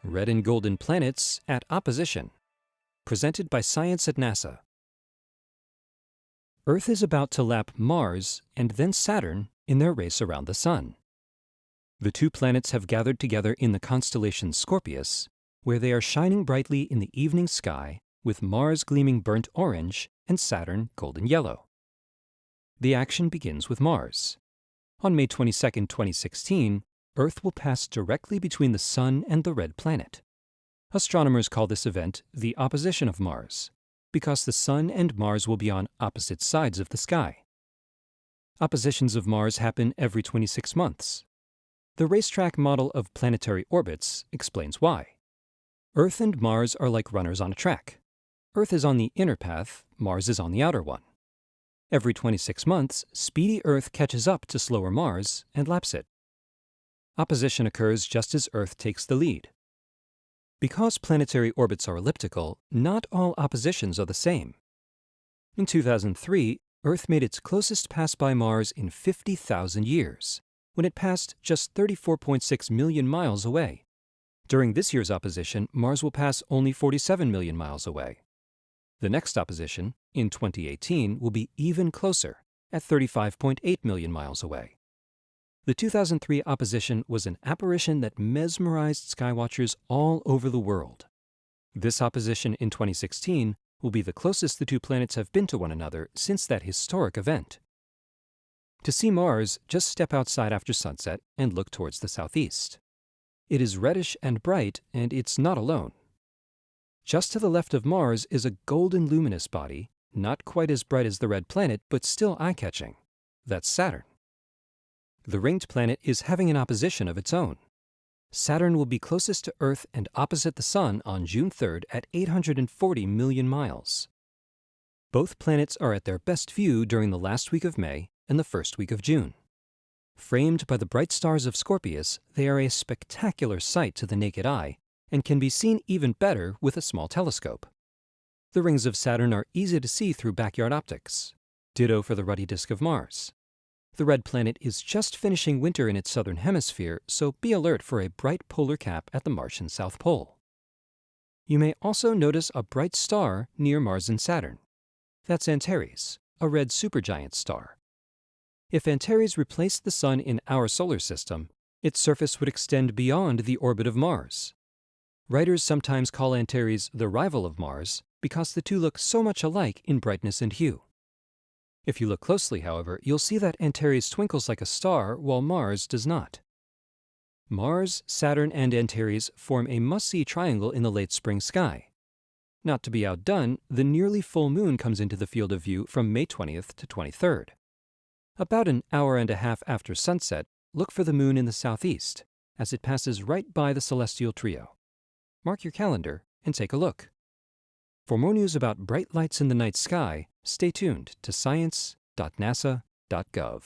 Red and golden planets at opposition. Presented by Science at NASA. Earth is about to lap Mars and then Saturn in their race around the Sun. The two planets have gathered together in the constellation Scorpius, where they are shining brightly in the evening sky, with Mars gleaming burnt orange and Saturn golden yellow. The action begins with Mars. On May 22, 2016, Earth will pass directly between the Sun and the red planet. Astronomers call this event the opposition of Mars, because the Sun and Mars will be on opposite sides of the sky. Oppositions of Mars happen every 26 months. The racetrack model of planetary orbits explains why. Earth and Mars are like runners on a track. Earth is on the inner path, Mars is on the outer one. Every 26 months, speedy Earth catches up to slower Mars and laps it. Opposition occurs just as Earth takes the lead. Because planetary orbits are elliptical, not all oppositions are the same. In 2003, Earth made its closest pass by Mars in 50,000 years, when it passed just 34.6 million miles away. During this year's opposition, Mars will pass only 47 million miles away. The next opposition, in 2018, will be even closer, at 35.8 million miles away. The 2003 opposition was an apparition that mesmerized skywatchers all over the world. This opposition in 2016 will be the closest the two planets have been to one another since that historic event. To see Mars, just step outside after sunset and look towards the southeast. It is reddish and bright, and it's not alone. Just to the left of Mars is a golden luminous body, not quite as bright as the red planet, but still eye-catching. That's Saturn. The ringed planet is having an opposition of its own. Saturn will be closest to Earth and opposite the Sun on June 3rd at 840 million miles. Both planets are at their best view during the last week of May and the first week of June. Framed by the bright stars of Scorpius, they are a spectacular sight to the naked eye and can be seen even better with a small telescope. The rings of Saturn are easy to see through backyard optics. Ditto for the ruddy disk of Mars. The red planet is just finishing winter in its southern hemisphere, so be alert for a bright polar cap at the Martian South Pole. You may also notice a bright star near Mars and Saturn. That's Antares, a red supergiant star. If Antares replaced the Sun in our solar system, its surface would extend beyond the orbit of Mars. Writers sometimes call Antares the rival of Mars because the two look so much alike in brightness and hue. If you look closely, however, you'll see that Antares twinkles like a star while Mars does not. Mars, Saturn, and Antares form a must-see triangle in the late spring sky. Not to be outdone, the nearly full moon comes into the field of view from May 20th to 23rd. About an hour and a half after sunset, look for the moon in the southeast, as it passes right by the celestial trio. Mark your calendar and take a look. For more news about bright lights in the night sky, stay tuned to science.nasa.gov.